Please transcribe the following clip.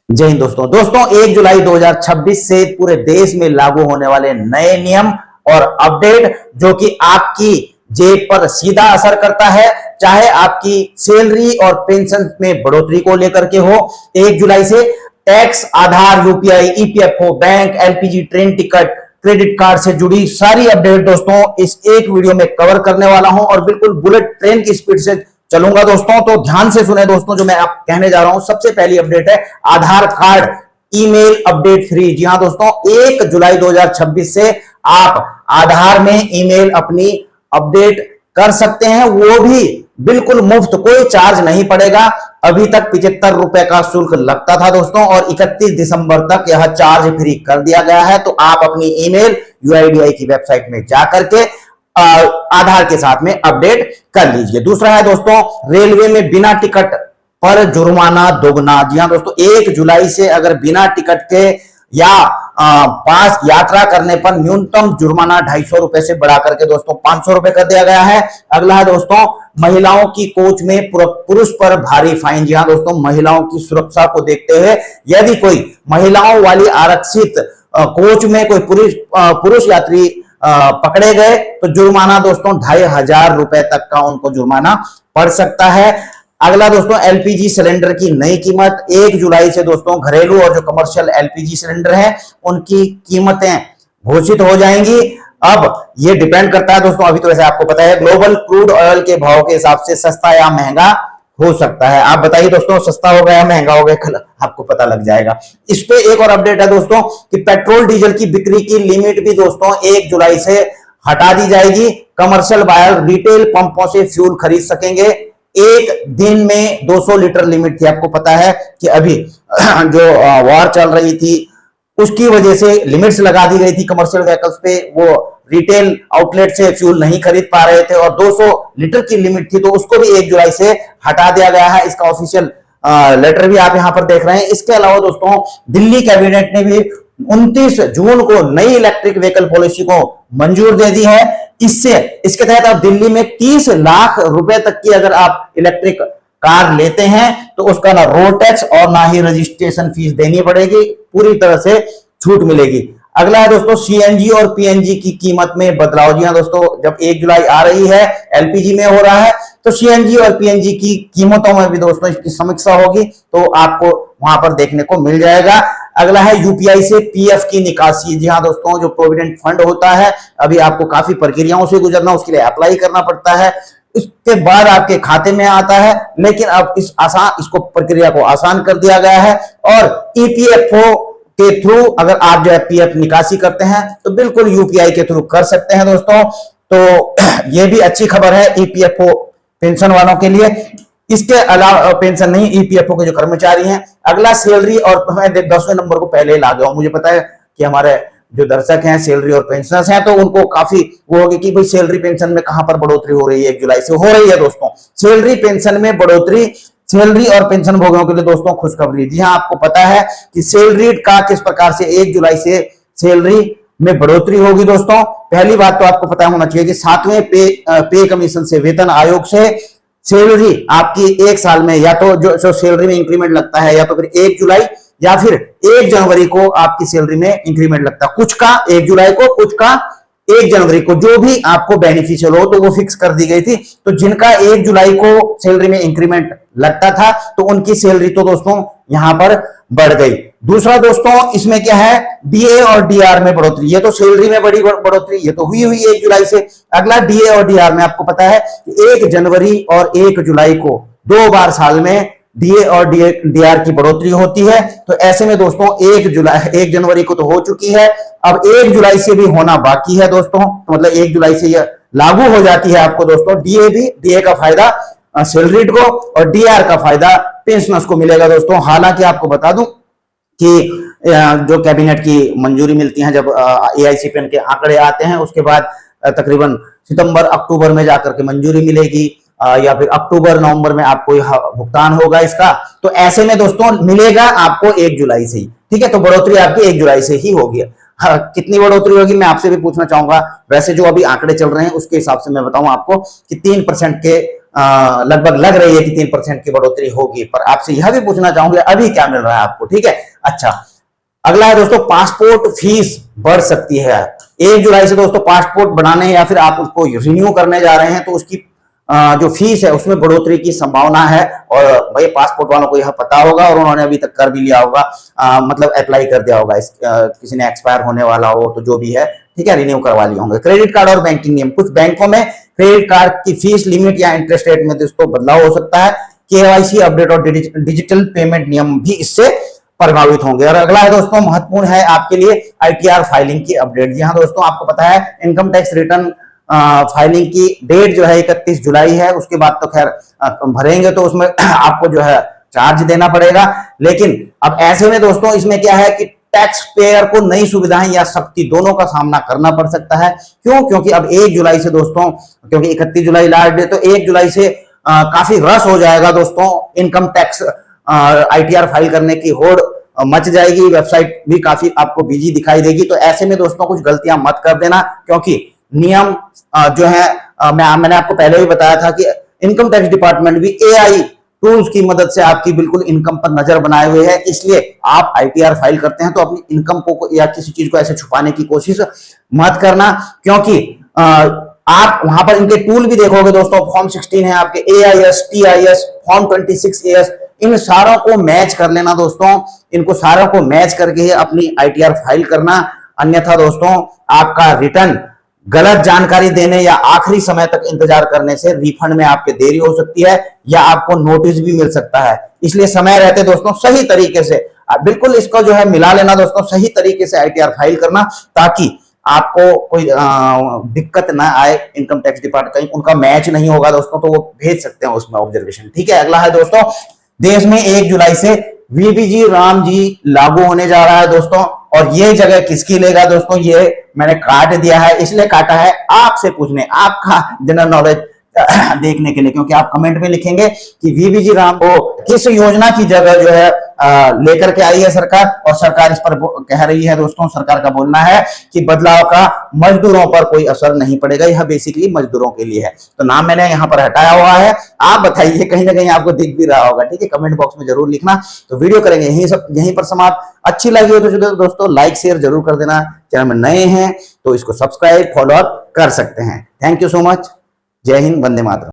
जय हिंद दोस्तों 1 जुलाई 2026 से पूरे देश में लागू होने वाले नए नियम और अपडेट जो कि आपकी जेब पर सीधा असर करता है, चाहे आपकी सैलरी और पेंशन में बढ़ोतरी को लेकर के हो। 1 जुलाई से tax, Aadhaar, UPI, EPFO, bank, LPG, train ticket, credit card से जुड़ी सारी अपडेट दोस्तों इस एक वीडियो में कवर करने वाला हूं और बिल्कुल बुलेट ट्रेन की स्पीड से चलूंगा दोस्तों। तो ध्यान से सुने दोस्तों, जो मैं आप कहने जा रहा हूं। सबसे पहली अपडेट है आधार कार्ड ईमेल अपडेट फ्री। जी हां दोस्तों, 1 जुलाई 2026 से आप आधार में ईमेल अपनी अपडेट कर सकते हैं, वो भी बिल्कुल मुफ्त, कोई चार्ज नहीं पड़ेगा। अभी तक 75 रुपए का शुल्क लगता था दोस्तों और 31 दिसंबर तक यह चार्ज फ्री कर दिया गया है। तो आप अपनी ईमेल यूआईडीआई की वेबसाइट में जाकर के आधार के साथ में अपडेट कर लीजिए। दूसरा है दोस्तों, रेलवे में बिना टिकट पर जुर्माना दोगुना। जी हां दोस्तों, 1 जुलाई से अगर बिना टिकट के या पास यात्रा करने पर न्यूनतम जुर्माना 250 रुपए से बढ़ा करके दोस्तों 500 रुपए कर दिया गया है। अगला है दोस्तों, महिलाओं की कोच में पुरुष पर भारी फाइन। जी हां दोस्तों, महिलाओं की सुरक्षा को देखते हुए यदि कोई महिलाओं वाली आरक्षित कोच में कोई पुरुष यात्री पकड़े गए तो जुर्माना दोस्तों 2500 रुपए तक का उनको जुर्माना पड़ सकता है। अगला दोस्तों, एलपीजी सिलेंडर की नई कीमत 1 जुलाई से दोस्तों घरेलू और जो कमर्शियल एलपीजी सिलेंडर है उनकी कीमतें घोषित हो जाएंगी। अब ये डिपेंड करता है दोस्तों, अभी तो वैसे आपको पता है ग्लोबल क्रूड ऑयल के भाव के हिसाब से सस्ता या महंगा हो सकता है। आप बताइए दोस्तों, सस्ता हो गया महंगा हो गया, कल आपको पता लग जाएगा। इस पे एक और अपडेट है दोस्तों कि पेट्रोल डीजल की बिक्री की लिमिट भी दोस्तों 1 जुलाई से हटा दी जाएगी। कमर्शियल बायर रिटेल पंपों से फ्यूल खरीद सकेंगे। एक दिन में 200 लीटर लिमिट थी। आपको पता है कि अभी जो वॉर चल रही थी उसकी वजह से लिमिट्स लगा दी गई थी कमर्शियल व्हीकल्स पे, वो रिटेल आउटलेट से फ्यूल नहीं खरीद पा रहे थे और 200 लीटर की लिमिट थी, तो उसको भी 1 जुलाई से हटा दिया गया है। इसका ऑफिशियल लेटर भी आप यहां पर देख रहे हैं। इसके अलावा दोस्तों, दिल्ली कैबिनेट ने भी 29 जून को नई इलेक्ट्रिक व्हीकल पॉलिसी को मंजूर दे दी है। इसके तहत अब दिल्ली में 30 लाख रुपए तक की अगर आप इलेक्ट्रिक कार लेते हैं तो उसका ना रोड टैक्स और ना ही रजिस्ट्रेशन फीस देनी पड़ेगी, पूरी तरह से छूट मिलेगी। अगला है दोस्तों, सीएनजी और पीएनजी की कीमत में बदलाव। जी हां दोस्तों, जब 1 जुलाई आ रही है, एलपीजी में हो रहा है, तो सीएनजी और पीएनजी की कीमतों में भी दोस्तों इसकी समीक्षा होगी, तो आपको वहां पर देखने को मिल जाएगा। अगला है यूपीआई से पीएफ की निकासी। जी हां दोस्तों, जो प्रोविडेंट फंड होता है, अभी आपको काफी प्रक्रियाओं से गुजरना, उसके लिए अप्लाई करना पड़ता है, इसके बाद आपके खाते में आता है। लेकिन अब इसको प्रक्रिया को आसान कर दिया गया है और ईपीएफओ के थ्रू अगर आप जो है पीएफ निकासी करते हैं तो बिल्कुल यूपीआई के थ्रू कर सकते हैं दोस्तों। तो ये भी अच्छी खबर है ईपीएफओ पेंशन वालों के लिए। इसके अलावा पेंशन नहीं, ईपीएफओ के जो कर्मचारी हैं। अगला सैलरी, और मैं 10वें नंबर को पहले ला गया हूं। मुझे पता है कि हमारे जो दर्शक हैं सैलरी और पेंशनर्स हैं, तो उनको काफी वो होगी कि भाई सैलरी पेंशन में कहां पर बढ़ोतरी हो रही है। 1 जुलाई से हो रही है दोस्तों सैलरी पेंशन में बढ़ोतरी। सैलरी और पेंशन भोगियों के लिए दोस्तों खुशखबरी। जी हां, आपको पता है कि सैलरी का किस प्रकार से 1 जुलाई से सैलरी में बढ़ोतरी होगी दोस्तों। पहली बात तो आपको पता होना चाहिए कि 7वें पे कमीशन से वेतन आयोग से सैलरी आपकी 1 साल में या तो जो सैलरी में इंक्रीमेंट लगता है, या तो फिर 1 जुलाई या फिर 1 जनवरी को आपकी सैलरी में इंक्रीमेंट लगता है। कुछ का 1 जुलाई को, कुछ का 1 जनवरी को, जो भी आपको बेनिफिशियल हो तो वो फिक्स कर दी गई थी। तो जिनका 1 जुलाई को सैलरी में इंक्रीमेंट लगता था तो उनकी सैलरी तो दोस्तों यहां पर बढ़ गई। दूसरा दोस्तों, इसमें क्या है, डीए और डीआर में बढ़ोतरी। ये तो सैलरी में बड़ी बढ़ोतरी, ये तो हुई 1 जुलाई से। अगला डीए और डीआर में आपको पता है कि 1 जनवरी और 1 जुलाई को 2 बार साल में डीए और डीआर की बढ़ोतरी होती है। तो ऐसे में दोस्तों 1 जनवरी को तो हो चुकी है, अब 1 जुलाई से भी होना बाकी है दोस्तों। मतलब 1 जुलाई से यह लागू हो जाती है आपको दोस्तों। डीए का फायदा सैलरीड को और डीआर का फायदा पेंशनर्स को मिलेगा दोस्तों। हालांकि आपको बता दूं कि जो कैबिनेट की मंजूरी मिलती है, जब एआईसीपीएन के आंकड़े आते हैं उसके बाद तकरीबन सितंबर अक्टूबर में जाकर के मंजूरी मिलेगी, या फिर अक्टूबर नवंबर में आपको भुगतान होगा इसका। तो ऐसे में दोस्तों मिलेगा आपको 1 जुलाई से ही, ठीक है। तो बढ़ोतरी आपकी 1 जुलाई से ही होगी। कितनी बढ़ोतरी होगी मैं आपसे भी पूछना चाहूंगा। वैसे जो अभी आंकड़े चल रहे हैं उसके हिसाब से मैं बताऊं आपको कि 3% के लगभग लग रही है कि 3% की बढ़ोतरी होगी, पर आपसे यह भी पूछना चाहूंगे अभी क्या मिल रहा है आपको, ठीक है। अच्छा, अगला है दोस्तों, पासपोर्ट फीस बढ़ सकती है 1 जुलाई से दोस्तों। पासपोर्ट बनाने या फिर आप उसको रिन्यू करने जा रहे हैं तो उसकी जो फीस है उसमें बढ़ोतरी की संभावना है। और भाई पासपोर्ट वालों को यह पता होगा और उन्होंने अभी तक कर भी लिया होगा, मतलब अप्लाई कर दिया होगा। किसी ने एक्सपायर होने वाला हो तो जो भी है, ठीक है, रिन्यू करवा लिए होंगे। क्रेडिट कार्ड और बैंकिंग नियम, कुछ बैंकों में क्रेडिट कार्ड की फीस लिमिट या इंटरेस्ट रेट में दोस्तों बदलाव हो सकता है। केवाईसी अपडेट और डिजिटल पेमेंट नियम भी इससे प्रभावित होंगे। और अगला है दोस्तों, महत्वपूर्ण है आपके लिए आईटीआर फाइलिंग की अपडेट। जी हाँ दोस्तों, आपको पता है इनकम टैक्स रिटर्न फाइलिंग की डेट जो है 31 जुलाई है। उसके बाद तो खैर भरेंगे तो उसमें आपको जो है चार्ज देना पड़ेगा। लेकिन अब ऐसे में दोस्तों इसमें क्या है कि टैक्स पेयर को नई सुविधाएं या सख्ती दोनों का सामना करना पड़ सकता है। क्यों? क्योंकि अब 1 जुलाई से दोस्तों, क्योंकि 31 जुलाई लास्ट डेट, तो 1 जुलाई से काफी रश हो जाएगा दोस्तों। इनकम टैक्स आईटीआर फाइल करने की होड़ मच जाएगी, वेबसाइट भी काफी आपको बिजी दिखाई देगी। तो ऐसे में दोस्तों कुछ गलतियां मत कर देना, क्योंकि नियम जो है मैंने आपको पहले भी बताया था कि इनकम टैक्स डिपार्टमेंट भी एआई टूल्स की मदद से आपकी बिल्कुल इनकम पर नजर बनाए हुए है। इसलिए आप आईटीआर फाइल करते हैं तो अपनी इनकम को या किसी चीज को ऐसे छुपाने की कोशिश मत करना, क्योंकि आप वहां पर इनके टूल भी देखोगे दोस्तों। फॉर्म 16 है आपके, एआईएस, टीआईएस, फॉर्म 26एस, इन सारों को मैच कर लेना दोस्तों। इनको सारों को मैच करके ही अपनी आईटीआर फाइल करना, अन्यथा दोस्तों आपका रिटर्न गलत जानकारी देने या आखिरी समय तक इंतजार करने से रिफंड में आपके देरी हो सकती है या आपको नोटिस भी मिल सकता है। इसलिए समय रहते दोस्तों सही तरीके से बिल्कुल इसको जो है मिला लेना दोस्तों, सही तरीके से आईटीआर फाइल करना, ताकि आपको कोई दिक्कत ना आए। इनकम टैक्स डिपार्टमेंट कहीं उनका मैच नहीं होगा दोस्तों तो वो भेज सकते हैं उसमें ऑब्जर्वेशन, ठीक है। अगला है दोस्तों, देश में 1 जुलाई से वीबीजी रामजी लागू होने जा रहा है दोस्तों। और ये जगह किसकी लेगा दोस्तों, ये मैंने काट दिया है, इसलिए काटा है आपसे पूछने, आपका जनरल नॉलेज देखने के लिए, क्योंकि आप कमेंट में लिखेंगे कि वीबीजी राम को किस योजना की जगह जो है लेकर के आई है सरकार। और सरकार इस पर कह रही है दोस्तों, सरकार का बोलना है कि बदलाव का मजदूरों पर कोई असर नहीं पड़ेगा, यह बेसिकली मजदूरों के लिए है। तो नाम मैंने यहाँ पर हटाया हुआ है, आप बताइए कहीं ना कहीं आपको दिख भी रहा होगा, ठीक है, कमेंट बॉक्स में जरूर लिखना। तो वीडियो करेंगे यहीं पर समाप्त। अच्छी लगी हो तो दोस्तों लाइक शेयर जरूर कर देना। चैनल में नए हैं तो इसको सब्सक्राइब फॉलो अप कर सकते हैं। Thank you so much. जय हिंद, वंदे मातरम।